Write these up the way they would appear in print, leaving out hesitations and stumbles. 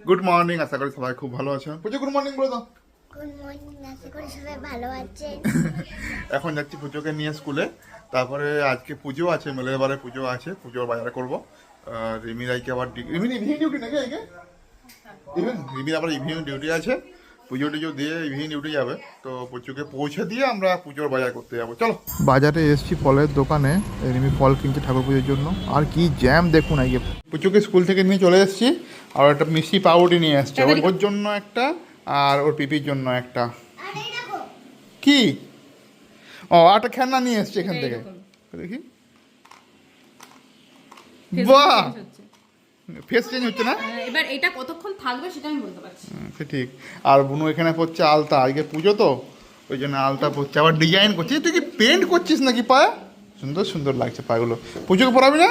Good morning, আশা করি সবাই খুব ভালো আছেন। পুজো গুড মর্নিং বলে দাও। গুড মর্নিং, আশা করি সবাই ভালো আছেন। এখন যাচ্ছি পুজোকে নিয়ে স্কুলে, তারপরে আজকে পুজো আছে, মেলের বারে পুজো আছে, পুজোর বাজার করবো। রিমি রাইকে আবার ইভিনিং ডিউটি নাকি আজকে? রিমির আবার ইভিনিং ডিউটি আছে, পুজো টুজো দিয়ে ইভিনিং ডিউটি যাবে। তো পুজোকে পৌঁছে দিয়ে আমরা পুজোর বাজার করতে যাবো। চলো, বাজারে এসছি ফলের দোকানে, রিমি ফল কিনছে ঠাকুর পুজোর জন্য। আর কি জ্যাম দেখুন, আজকে পুজোকে স্কুল থেকে নিয়ে চলে এসেছি। আর একটা মিষ্টি পাউরুটি নিয়ে আসছে, ওর জন্য একটা আর ওর পিপির জন্য একটা। কি ও একটা খেলনা নিয়ে এসছে এখান থেকে, দেখি। বাহ, ফেস চেঞ্জ হচ্ছে না? এবার এটা কতক্ষণ থাকবে সেটা আমি বলতে পারছি। ঠিক। আর বুনু এখানে পড়ছে আলতা, আজকে পুজো তো ওই জন্য আলতা পড়ছে, আবার ডিজাইন করছে। তুই কি পেন্ট করছিস নাকি পায়ে? সুন্দর সুন্দর লাগছে পাগুলো। পুজোকে পড়াবি না?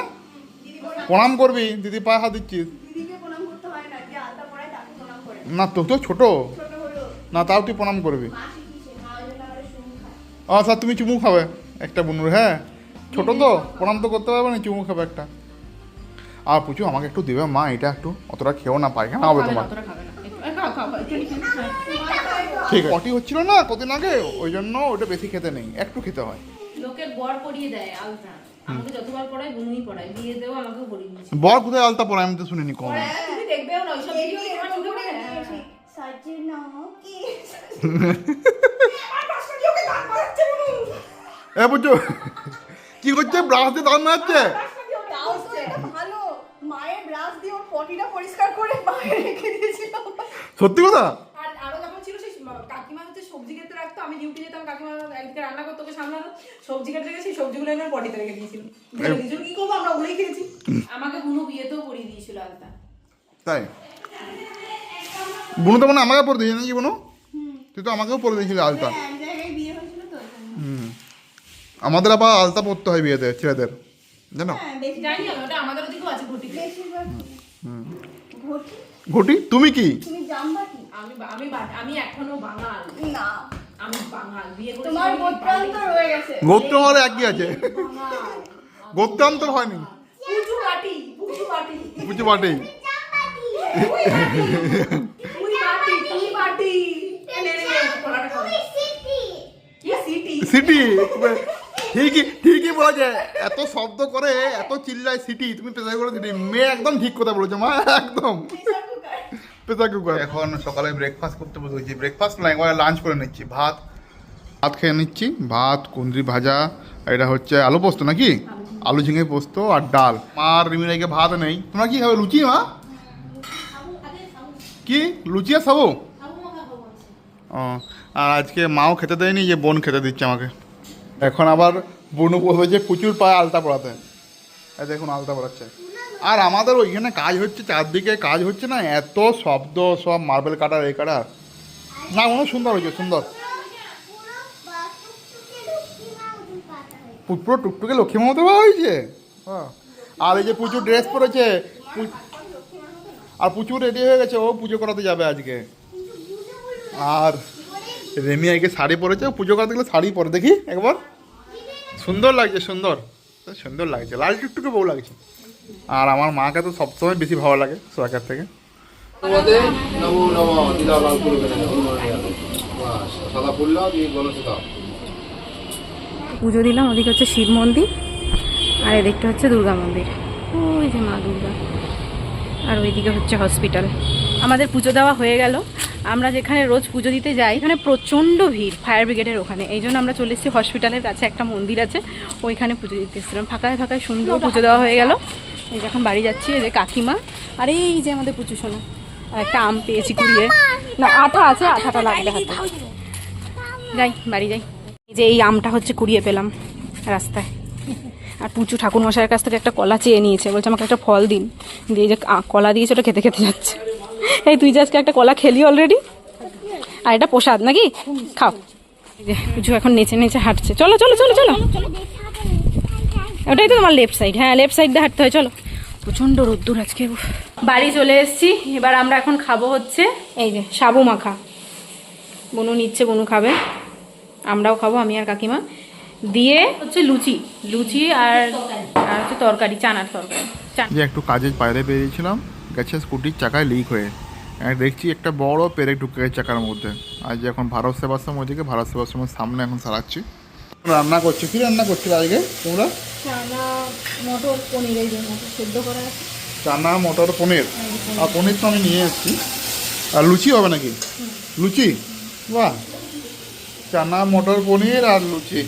প্রণাম করবি, দিদি পায়ে হাত দিচ্ছিস না? তো তো ছোট না, তাও তুই প্রণাম করবি। আচ্ছা, তুমি চুমু খাবে একটা বুনুর। হ্যাঁ, ছোট তো প্রণাম তো করতে পারবে না, চুমু খাবে একটা। আর পুজো আমাকে একটু দেবে মা, এটা একটু অতটা খেও না, পায়খানা হবে তোমার। ঠিক আছে, পটি হচ্ছিল না কতদিন আগে, ওই জন্য ওটা বেশি খেতে নেই, একটু খেতে হয়। লোকের বর পরিয়ে দেয় আলতা, আমাকে যতবার পড়ায় বুনুই পড়ায়, বিয়ে দেও আমাকেও পরিয়ে দিয়েছে। বর কোথায় আলতা পড়ায় আমি তো শুনিনি কম। তুমি দেখবেও না ওইসব ভিডিও, তোমার চোখে পড়ে না। এ পুজো কি করছে? ব্রাশ দিয়ে দাঁত মারছে। সত্যি কথা? আর আরো যখন ছিল সেই কাকিমা হচ্ছে সবজি কেটে রাখতো, আমি ডিউটি যেতাম, কাকিমা একদিকে রান্না করতো, ওকে সামলাতো, সবজি কেটে রেখে সেই সবজিগুলো এনে পটিতে রেখে দিয়েছিল। দুজন কি করবো, আমরা ওগুলোই খেয়েছি। আমাকে বুনু বিয়েতেও পরিয়ে দিয়েছিল আলতা। তাই? বুনু তো মানে আমাকে পরে দিয়েছে নাকি? বুনু তুই তো আমাকেও পরে দিয়েছিলি আলতা। আমাদের আবার আলতা পরতে হয় বিয়েতে, ছেলেদের, জানো? জানি আমি, ওটা আমাদের ওদিকেও আছে ঘটি। ঘটি? তুমি কি? আমি এখনো বাঙাল না, আমি বাঙাল। বিয়ে করে তোমার গোত্রান্তর হয়ে গেছে। গোত্রান্তর একই আছে, গোত্রান্তর হয়নি। পুজু বাটি, পুজু বাটি, বুঝতে পারি। তুই বাটি, তুই বাটি। এনে পোলাটা খাও। কি সিটি? সিটি, ঠিকই বলেছে। এত শব্দ করে, এত চিল্লায় সিটি, তুমি প্রেসার করে সিটি। মেয়ে একদম ঠিক কথা বলেছে মা, একদম প্রেসার কুকার। এখন সকালে ব্রেকফাস্ট করতে বসেছি। ব্রেকফাস্ট না, একবার লাঞ্চ করে নিচ্ছি। ভাত খেয়ে নিচ্ছি, ভাত, কুঁদরি ভাজা, এটা হচ্ছে আলু পোস্ত নাকি, আলু ঝিঙে পোস্ত আর ডাল। মার রিমিনাইকে ভাত নেই। তোমরা কি খাবে? লুচি? মা কি লুচি আর খাবো? ও, আর আজকে মাও খেতে দেয়নি, যে বোন খেতে দিচ্ছে আমাকে। এখন আবার বনু বলছে প্রচুর পায়ে আলতা পড়াতে। দেখুন আলতা পড়াচ্ছে। আর আমাদের ওইখানে কাজ হচ্ছে, চারদিকে কাজ হচ্ছে না, এত শব্দ, সব মার্বেল কাটার এই কাটার। না, মনে সুন্দর হয়েছে, সুন্দর। পুরো টুকটুকে লক্ষ্মী মতো হয়েছে। হ্যাঁ, আর এই যে পুজোর ড্রেস পরেছে, আর প্রচুর রেডি হয়ে গেছে, ও পুজো করাতে যাবে আজকে। আর রেমি আজকে শাড়ি পরেছে, পুজো করাতে গেলে শাড়ি পরে, দেখি একবার। সুন্দর লাগছে, সুন্দর সুন্দর লাগছে, লাল টুকটুকে বউ লাগছে। আর আমার মাকে তো সবসময় বেশি ভালো লাগে সোয়াকার থেকে। পুজো দিলাম, ওদিকে হচ্ছে শিব মন্দির আর এদিকটা হচ্ছে দুর্গা মন্দির, ওই যে মা দুর্গা, আর ওইদিকে হচ্ছে হসপিটাল। আমাদের পুজো দেওয়া হয়ে গেল। আমরা যেখানে রোজ পুজো দিতে যাই, এখানে প্রচণ্ড ভিড় ফায়ার ব্রিগেডের ওখানে, এই জন্য আমরা চলে এসেছি হসপিটালের কাছে, একটা মন্দির আছে, ওইখানে পুজো দিতে এসেছিলাম। ফাঁকায় ফাঁকায় সুন্দর পুজো দেওয়া হয়ে গেল। এই যে এখন বাড়ি যাচ্ছি, এই যে কাকিমা, আর এই যে আমাদের পুজো শোনা। আর একটা আম পেয়েছি কুড়িয়ে, না আঠা আছে, আঠাটা লাগবে হাতে। যাই, বাড়ি যাই। এই যে এই আমটা হচ্ছে কুড়িয়ে পেলাম রাস্তায়। আর পুচু ঠাকুরমশাইয়ের কাছ থেকে একটা কলা চেয়ে নিয়েছে, বলছে আমাকে একটা ফল দিন। দিয়ে যে কলা দিয়েছে, ওটা খেতে খেতে যাচ্ছে। এই তুই যে আজকে একটা কলা খেলি অলরেডি, আর এটা প্রসাদ নাকি, খাও। এই যে পুচু এখন নেচে নেচে হাঁটছে। চলো চলো চলো চলো, ওটাই তো তোমার লেফট সাইড। হ্যাঁ, লেফট সাইড দিয়ে হাঁটতে হয়। চলো, প্রচণ্ড রোদ্দুর আজকে। বাড়ি চলে এসেছি, এবার আমরা এখন খাবো হচ্ছে এই যে সাবু মাখা। বনু নিচ্ছে, বনু খাবে, আমরাও খাবো, আমি আর কাকিমা। দিয়ে হচ্ছে লুচি আর হচ্ছে তরকারি, চানার তরকারি। যে একটু কাজের বাইরে বেরিয়েছিলাম, গেছে স্কুটির চাকায় লিক হয়ে, দেখছি একটা বড় পেরেক ঢুকে গেছে চাকার মধ্যে। আজ এখন ভারত সেবাশ্রম ওইদিকে, ভারত সেবাশ্রমের সামনে এখন সারাচ্ছি। রান্না করছে, কি রান্না করছিল আজকে তোমরা? চানা মটর পনির, এই যে মটর সেদ্ধ করা আছে। চানা মটর পনির, আর পনির তো আমি নিয়ে এসেছি। আর লুচি হবে নাকি? লুচি, বাহ, চানা মটর পনির আর লুচি।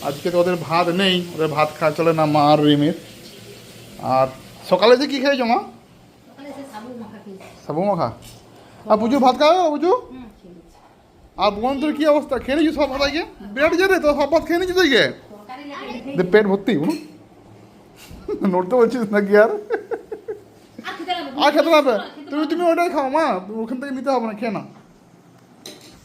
আজকে তো ওদের ভাত নেই, ওদের ভাত খাওয়া চলে না মা আর রিমির। আর সকালে যে কী খেয়েছো মা? সাবু মাখা। আর পুজো ভাত খাওয়া পুজো? আর বোন তোর কী অবস্থা? খেয়ে নিচ্ছি সব ভাত আজকে? বিরাট যে রে, তো সব ভাত খেয়ে নিচ্ছি তো আজকে? পেট ভর্তি, নড়তে বলছিস নাকি আর? আর খেতে হবে, তুমি ওটাই খাও মা, ওখান থেকে নিতে হবে না, খেয়ে না।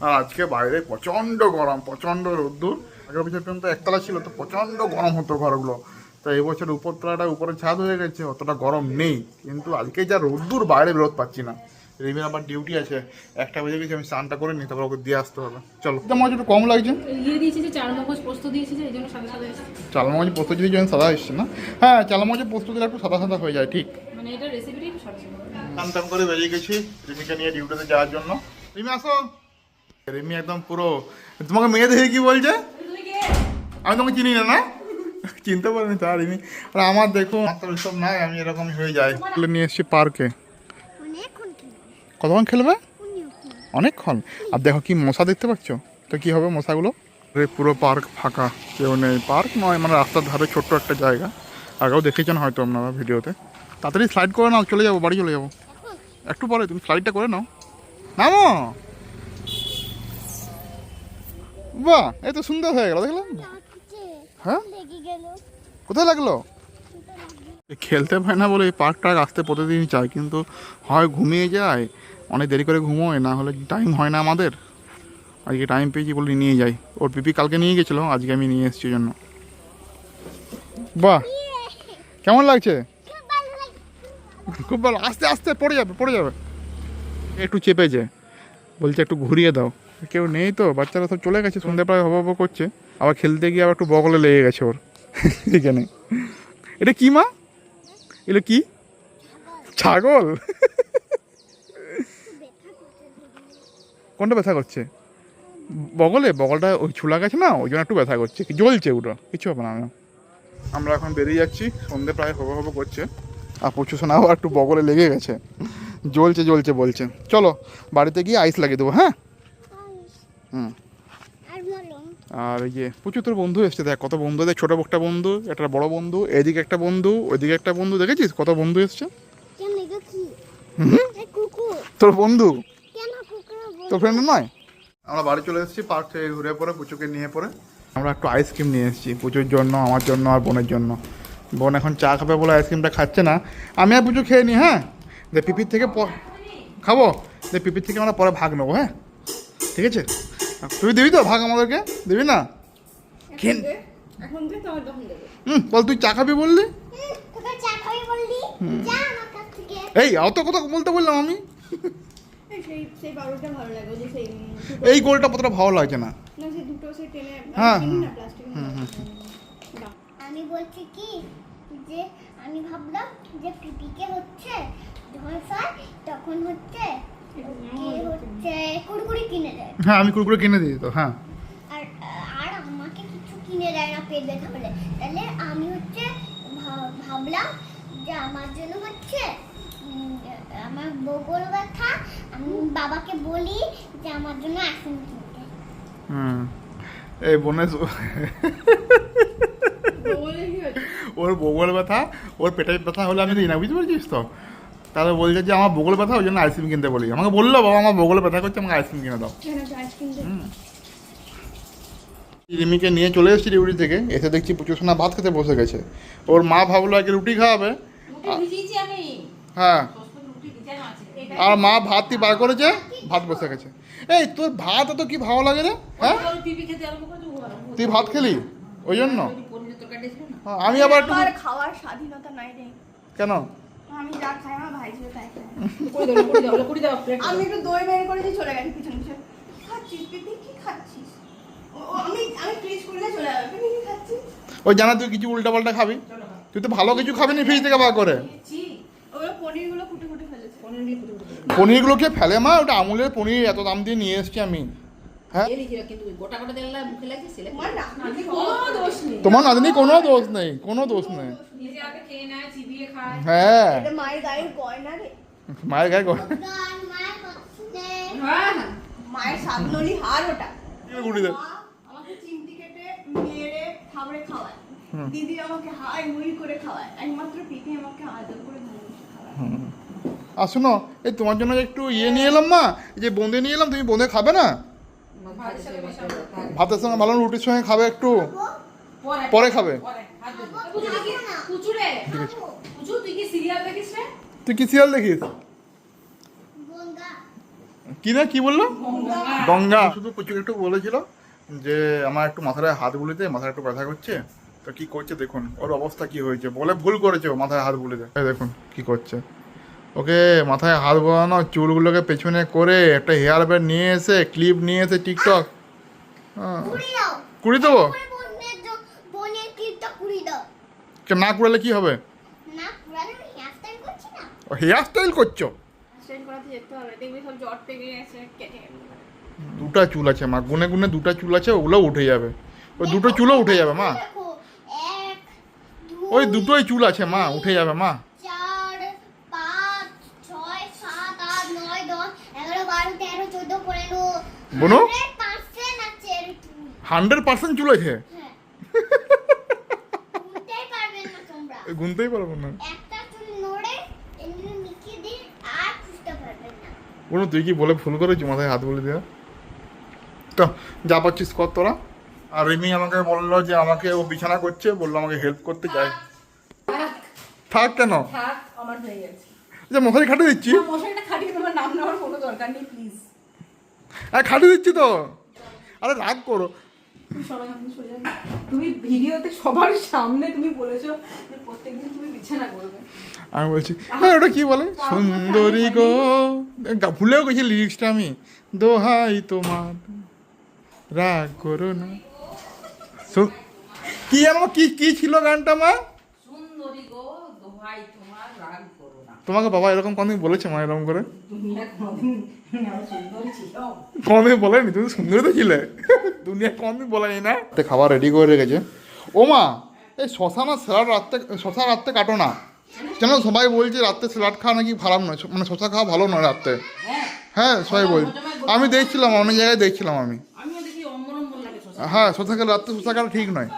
আর আজকে বাইরে প্রচণ্ড গরম, প্রচণ্ড রোদ্দুর। আগের বছর পর্যন্ত একতলা ছিল তো প্রচণ্ড গরম হতো ঘরগুলো, তো এই বছর উপরতলাটা উপরে ছাদ হয়ে গেছে, অতটা গরম নেই। কিন্তু আজকে যা রোদ্দুর, বাইরে বেরোতে পারছি না। রিমির আবার ডিউটি আছে, 1টা বেজে গেছে, আমি স্নানটা করে নিই, তারপর ওকে দিয়ে আসতে হবে। চলো, আমার একটু কম লাগছে। ইয়ে দিয়েছি যে চাল মগজ পোস্ত দিয়েছি যে, এই জন্য সাদা সাদা এসেছে। চাল মগজ পোস্ত যদি যেন সাদা এসছে না? হ্যাঁ, চাল মগজ পোস্ত দিলে একটু সাদা সাদা হয়ে যায়, ঠিক। মানে এটা রেসিপিটাই সাদা সাদা। টান টান করে বেরিয়ে গেছি রিমিকে নিয়ে ডিউটিতে যাওয়ার জন্য। রিমি আসো। রিমি একদম পুরো, তোমাকে মেয়ে দেখে কি বলছে? আমি তোমাকে চিনি না, না চিনতে পারিনি তা রিমি। আর আমার দেখো, আমার তো এসব নাই, আমি এরকম হয়ে যাই। নিয়ে এসছি পার্কে। কতক্ষণ খেলবে? অনেকক্ষণ। আর দেখো কি মশা দেখতে পাচ্ছ তো, কি হবে মশাগুলো? পুরো পার্ক ফাঁকা, কেউ নেই। পার্ক নয়, মানে রাস্তার ধারে ছোট্ট একটা জায়গা, আগেও দেখেছেন হয়তো আপনারা ভিডিওতে। তাড়াতাড়ি স্লাইড করে নাও, চলে যাবো, বাড়ি চলে যাবো। একটু পরে তুমি স্লাইডটা করে নাও। নামো। বাহ, এই তো সুন্দর হয়ে গেল, দেখলে? হ্যাঁ, কোথায় লাগলো? খেলতে পায় না বলে এই পার্কটা আসতে প্রতিদিনই চাই, কিন্তু হয় ঘুমিয়ে যায়, অনেক দেরি করে ঘুমোয়, না হলে টাইম হয় না আমাদের। আজকে টাইম পেয়েছি বলে নিয়ে যাই। ওর পিপি কালকে নিয়ে গেছিলো, আজকে আমি নিয়ে এসেছি জন্য। বাহ, কেমন লাগছে? খুব ভালো। আস্তে আস্তে পড়ে যাবে, পড়ে যাবে। একটু চেপেছে, বলছে একটু ঘুরিয়ে দাও। কেউ নেই তো, বাচ্চারা সব চলে গেছে, সন্ধ্যে প্রায় হব করছে। আবার খেলতে গিয়ে আবার একটু বগলে লেগে গেছে ওর এখানে। এটা কি মা? এটা কি? ছাগল? কোনটা ব্যথা করছে? বগলে? বগলটা ওই ছুলা গেছে না, ওই জন্য একটু ব্যথা করছে, জ্বলছে ওটা, কিছু হবে না। আমরা এখন বেরিয়ে যাচ্ছি, সন্ধ্যে প্রায় হব করছে। আর প্রচুর শোনাও একটু বগলে লেগে গেছে, জ্বলছে জ্বলছে বলছে। চলো বাড়িতে গিয়ে আইস লাগিয়ে দেবো। হ্যাঁ, হুম। আর এই যে প্রচুর তোর বন্ধু এসছে, দেখ কত বন্ধু, দেখ ছোটো একটা বন্ধু, একটা বড় বন্ধু, এদিকে একটা বন্ধু, ওইদিকে একটা বন্ধু, দেখেছিস কত বন্ধু এসছে? তোর বন্ধু, তোর ফ্রেন্ড নয়? আমরা বাড়ি চলে এসেছি পার্ক থেকে ঘুরে পরে, পুচুকে নিয়ে পরে আমরা একটু আইসক্রিম নিয়ে এসেছি পুচুর জন্য, আমার জন্য আর বোনের জন্য। বোন এখন চা খাবে বলে আইসক্রিমটা খাচ্ছে না, আমি আর পুচু খেয়ে নিই। হ্যাঁ, যে পিপির থেকে খাবো, যে পিপির থেকে আমরা পরে ভাগ নেবো। হ্যাঁ, ঠিক আছে? তুই দিবি তো ভাগ আমাদেরকে? দিবি না? বল, তুই চা খাবি বললি? এই অত কথা বলতে বললাম আমি। এই গোলটা কতটা ভালো লাগছে না? হ্যাঁ, আমি বলছি কি যে আমি ভাবলাম যে পিপিকে হচ্ছে তখন হচ্ছে কুড়কুড়ি কিনে দেয়। হ্যাঁ, আমি কুরকুরে কিনে দিই তো। হ্যাঁ, আর আমাকে কিছু কিনে দেয় না পেট ব্যথা হলে। তাহলে আমি হচ্ছে ভাবলাম যে আমার জন্য হচ্ছে আমার বগল ব্যথা, আমি বাবাকে বলি যে আমার জন্য আইসক্রিম কিনতে। এই বোনের ওর বগল ব্যথা, ওর পেটের ব্যথা হলে আমি দিই না, বুঝতে পারছিস তো? তাহলে বলছে যে আমার বগল ব্যথা, ওই জন্য আইসক্রিম কিনতে বলি। আমাকে বললো বাবা আমার বগলে ব্যথা করছে, আমাকে আইসক্রিম কিনে দাও। রিমিকে নিয়ে চলে এসেছি ডিউটি থেকে, এসে দেখছি প্রচুর সোনা ভাত খেতে বসে গেছে। ওর মা ভাবলো আগে রুটি খাওয়াবে। হ্যাঁ, আর মা ভাতই বার করেছে, ভাত বসে গেছে। এই তোর ভাত তো কি ভালো লাগে রে? হ্যাঁ, তুই ভাত খেলি ওই জন্য? আমি আবার একটু খাওয়ার স্বাধীনতা নাই রে। কেন? আমি যা খাই আমার ভাই ছিল তাই খাই। আমি একটু দই বের করে দিয়ে চলে গেছি পিছন পিছন। খাচ্ছিস পিপি, কি খাচ্ছিস? আমি ফ্রিজ খুলে চলে যাবে। পিপি কি খাচ্ছিস? ওই জানা তুই কিছু উল্টাপাল্টা খাবি, তুই তো ভালো কিছু খাবি না ফ্রিজ থেকে বার করে। ওগুলো পনিরগুলো কুটে কুটে ফেলেছে। পনিরগুলো কুটে কুটে দেবে। পনিরগুলোকে ফেলে মা, ওটা আমুলের পনির এত দাম দিয়ে নিয়ে এসেছি আমি। হ্যাঁ এরই ছিল, কিন্তু ওই গোটা গোটা তেল মুখে লাগছে সেলে আমার নাতনি কোনো দোষ নেই। তোমার নাতনি কোনো দোষ নেই, কোনো দোষ নেই। নিজে আগে খেয়ে নেয়, চিবিয়ে খায়। হ্যাঁ এটা মায়ের গায়ের গয়না রে, মায়ের গায়ে গান মায়ের পছন্দে হ্যাঁ হ্যাঁ। মায়ের সাতনলি হার ওটা। গুড়ি দে। মা আমাকে চিমটি কেটে মেরে খাবারে খাওয়ায়, হুম। দিদি আমাকে হাই মুড়ি করে খাওয়ায়, একমাত্র পিঠে আমাকে আদর করে ভালোবেসে খাওয়ায়। আর শোনো, এই তোমার জন্য একটু ইয়ে নিয়ে এলাম মা, এই যে বোঁদে নিয়ে এলাম, তুমি বোঁদে খাবে না? ভাতের সাথে মেশাবো। ভাতের সঙ্গে ভালো রুটির সঙ্গে খাবে একটু, পরে খাবে। কুচুরে কুচু, তুই কি সিরিয়াল দেখিস রে? তুই কি সিরিয়াল দেখিস? গঙ্গা কি না, কি বললো? গঙ্গা। শুধু প্রচুর একটু বলেছিল যে আমার একটু মাথায় হাত বুলিতে, মাথায় একটু ব্যথা করছে, তো কি করছে দেখুন, ওর অবস্থা কি হয়েছে, বলে ভুল করেছে ও মাথায় হাত বুলিতে। এই দেখুন কি করছে, ওকে মাথায় হাত বোলানো, চুলগুলোকে পেছনে করে একটা হেয়ার ব্যান্ড নিয়ে এসে, ক্লিপ নিয়ে এসে টিকটক কুড়ি দাও কুড়ি দেবো। বোনের ক্লিপটা কুড়ি দাও। না কুড়ালে কি হবে? না কুড়ালে আমি হেয়ারস্টাইল করছি না। হেয়ার স্টাইল করছো? স্ট্রেট করাতে যেতে হবে, দেখবি সব জট পেকে গেছে, কেটে গেছে। দুটা চুল আছে মা, গুনে গুনে দুটা চুল আছে, ওগুলো উঠে যাবে, ওই দুটো চুলও উঠে যাবে মা, দেখো 1 2 ওই দুটোই চুল আছে মা, উঠে যাবে মা। 4 5 6 7 8 9 10 11 12 13 14 15 বোনো? 100% আছে এর চুল। 100% চুল আছে? হ্যাঁ গুনতেই পারবেন না তোমরা। গুনতেই পারবো না। একটা চুল নড়ে এমনি মিশিয়ে দিন আর খুঁজতে পারবেন না। বোনো তুই কি বলে ভুল করেছি মাথায় হাত বলে দেওয়া? তো যা পাচ্ছিস কর তোরা। আর রিমি আমাকে বললো যে আমাকে ও বিছানা করছে, বললো আমাকে হেল্প করতে চাই। থাক কেন, থাক, আমার হয়ে গেছে। যে মশারি খাটিয়ে দিচ্ছি, না, মশারিটা খাটিয়ে তোমার নাম নেওয়ার কোনো দরকার নেই, প্লিজ। হ্যাঁ খাটিয়ে দিচ্ছি তো। আরে রাগ করো। তুমি সবাই সামনে সরে যাবে। তুমি ভিডিওতে সবার সামনে তুমি বলেছো যে প্রত্যেকদিন তুমি বিছানা করবে। আমি বলছি হ্যাঁ ওটা কি বলে, সুন্দরী গো, ভুলেও গেছি লিরিক্সটা আমি। দোহাই তোমার রাগ করো না। কি আমার কি কি ছিল গানটা মা? সুন্দরী গো, দোহাই তোমার, রাগ করো না। তোমাকে বাবা এরকম কোনদিন বলেছে মা এরকম করে? দুনিয়া কোনোদিন আমার সুন্দরী ছিল। কোনদিন বলেনি, তুমি সুন্দরী তো ছিলে, দুনিয়া কোনদিন বলেনি না। খাবার রেডি করে রেখেছে। ও মা, এই শশা না স্যালাড রাত্রে, শশা রাত্রে কাটো না, কেন সবাই বলছে রাত্রে স্যালাড খাওয়া নাকি খারাপ নয়, মানে শশা খাওয়া ভালো নয় রাত্রে। হ্যাঁ সবাই বলছে, আমি দেখছিলাম অনেক জায়গায় দেখছিলাম আমি। আমিও দেখি অম্বলম্বল লাগে শশা। হ্যাঁ শশা খেলে রাত্রে শশা খাওয়া ঠিক নয়,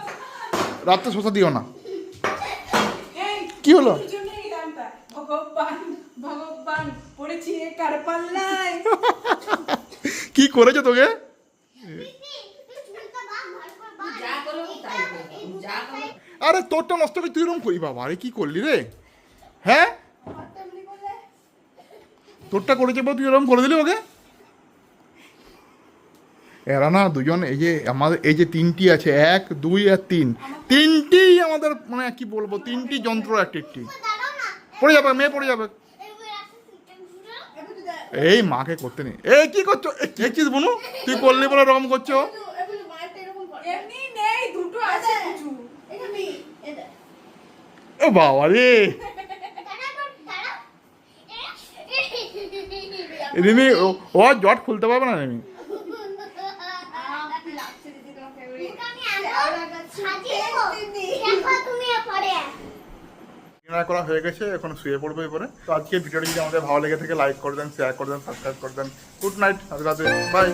রাত্রে শশা দিও না। এই কি হলো? তোর জন্য এই গানটা, ভগবান ভগবান পড়েছি এ কার পাল্লায়। কি করেছে তোকে? দিদি তুই চুলটা বাঁধ ভালো করে বাঁধ। যা করো তাই করো, যা করো। আরে তোরটা নষ্ট করে তুই এরকম করি বাবা, আরে কি করলি রে? হ্যাঁ তোরটা করেছে বল, তুই এরকম করে দিলি ওকে। এরা না দুজন, এই যে আমাদের এই যে তিনটি আছে, 1 2 আর 3, তিনটি আমাদের মানে কি বলবো, তিনটি যন্ত্র একটি। দাঁড়াও না। পড়ে যাবে, মেয়ে পড়ে যাবে। এবার একটা সিস্টেম ঘুরো। এই মাকে করতে নেই। এই কি করছো, দেখছিস বোনু তুই করলি বলে এরকম করছো। এমনি নেই, দুটো আছে কিছু। ও বাবা রে, রিমি ও জট খুলতে পারবে না রিমি। ডিনার করা হয়ে গেছে, এখন শুয়ে পড়বো এরপরে। তো আজকে ভিডিওটি যদি আমাদের ভালো লেগে থাকে লাইক করে দেন, শেয়ার করে দেন, সাবস্ক্রাইব করে দেন। গুড নাইট, রাতে বাই।